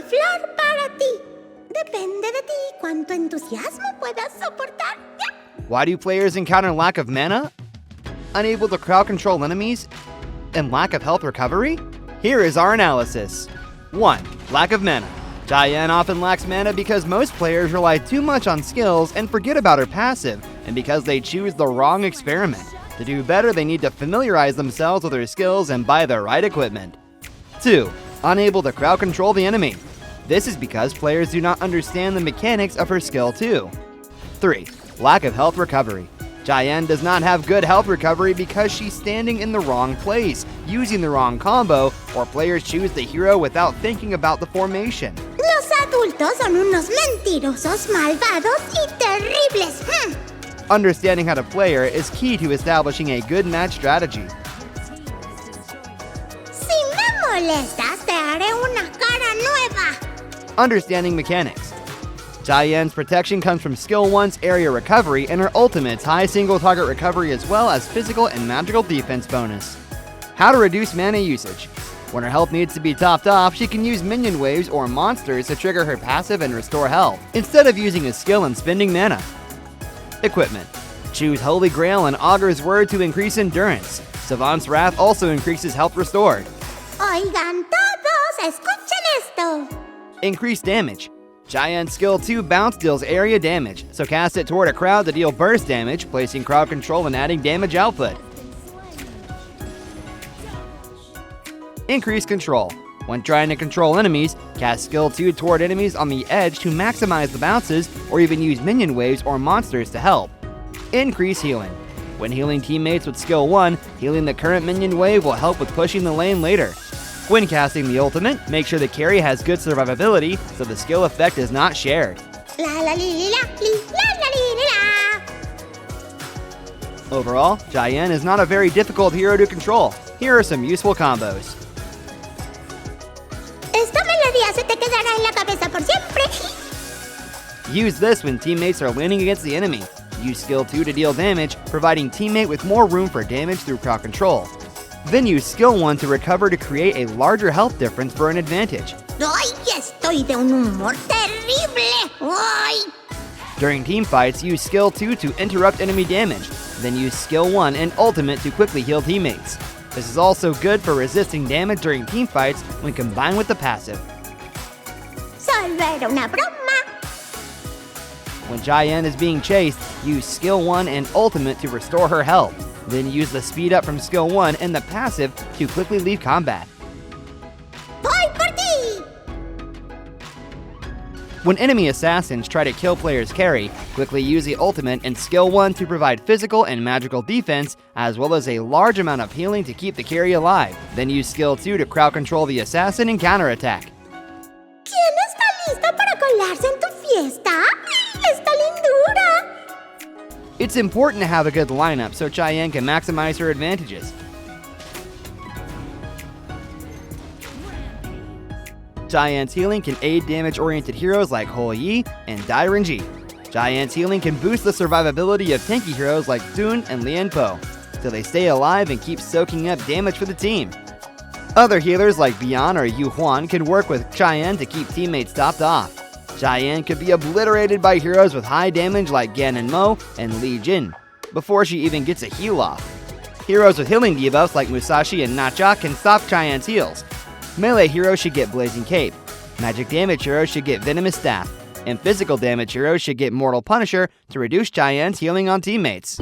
flor para ti. Depende de ti cuánto entusiasmo puedas soportar. Why do players encounter lack of mana, unable to crowd control enemies, and lack of health recovery? Here is our analysis. 1. Lack of mana. Cai Yan often lacks mana because most players rely too much on skills and forget about her passive, and because they choose the wrong experiment. To do better, they need to familiarize themselves with her skills and buy the right equipment. 2. Unable to crowd control the enemy. This is because players do not understand the mechanics of her skill too. 3. Lack of health recovery. Cai Yan does not have good health recovery because she's standing in the wrong place, using the wrong combo, or players choose the hero without thinking about the formation. Los adultos son unos mentirosos, malvados y terribles. Understanding how to play her is key to establishing a good match strategy. Si me molestas, te haré una cara nueva. Understanding mechanics. Cai Yan's protection comes from skill 1's area recovery and her ultimate's high single target recovery as well as physical and magical defense bonus. How to reduce mana usage. When her health needs to be topped off, she can use minion waves or monsters to trigger her passive and restore health, instead of using a skill and spending mana. Equipment. Choose Holy Grail and Augur's Word to increase endurance. Savant's Wrath also increases health restored. Oigan todos, escuchen esto. Increase damage. Cai Yan's skill 2 bounce deals area damage, so cast it toward a crowd to deal burst damage, placing crowd control and adding damage output. Increase control. When trying to control enemies, cast skill 2 toward enemies on the edge to maximize the bounces, or even use minion waves or monsters to help. Increase healing. When healing teammates with skill 1, healing the current minion wave will help with pushing the lane later. When casting the ultimate, make sure the carry has good survivability so the skill effect is not shared. La la li la li la la li la. Overall, Cai Yan is not a very difficult hero to control. Here are some useful combos. Esta melodía se te quedará en la cabeza por siempre. Use this when teammates are leaning against the enemy. Use skill 2 to deal damage, providing teammate with more room for damage through crowd control. Then use skill 1 to recover to create a larger health difference for an advantage. ¡Ay, estoy de un humor terrible! ¡Ay! During team fights, use skill 2 to interrupt enemy damage. Then use skill 1 and ultimate to quickly heal teammates. This is also good for resisting damage during team fights when combined with the passive. Solo era una broma. When Cai Yan is being chased, use skill 1 and ultimate to restore her health. Then use the speed up from skill 1 and the passive to quickly leave combat. ¡Voy por ti! When enemy assassins try to kill players' carry, quickly use the ultimate and skill 1 to provide physical and magical defense, as well as a large amount of healing to keep the carry alive. Then use skill 2 to crowd control the assassin and counterattack. ¿Quién está listo para colarse en tu fiesta? ¡Esta lindura! It's important to have a good lineup so Cai Yan can maximize her advantages. Cai Yan's healing can aid damage-oriented heroes like Hou Yi and Dai Renji. Cai Yan's healing can boost the survivability of tanky heroes like Thun and Lian Po, so they stay alive and keep soaking up damage for the team. Other healers like Bian or Yu Huan can work with Cai Yan to keep teammates topped off. Cai Yan could be obliterated by heroes with high damage like Gan and Mo and Li Jin, before she even gets a heal off. Heroes with healing debuffs like Musashi and Nacha can stop Cai Yan's heals. Melee heroes should get Blazing Cape, magic damage heroes should get Venomous Staff, and physical damage heroes should get Mortal Punisher to reduce Cai Yan's healing on teammates.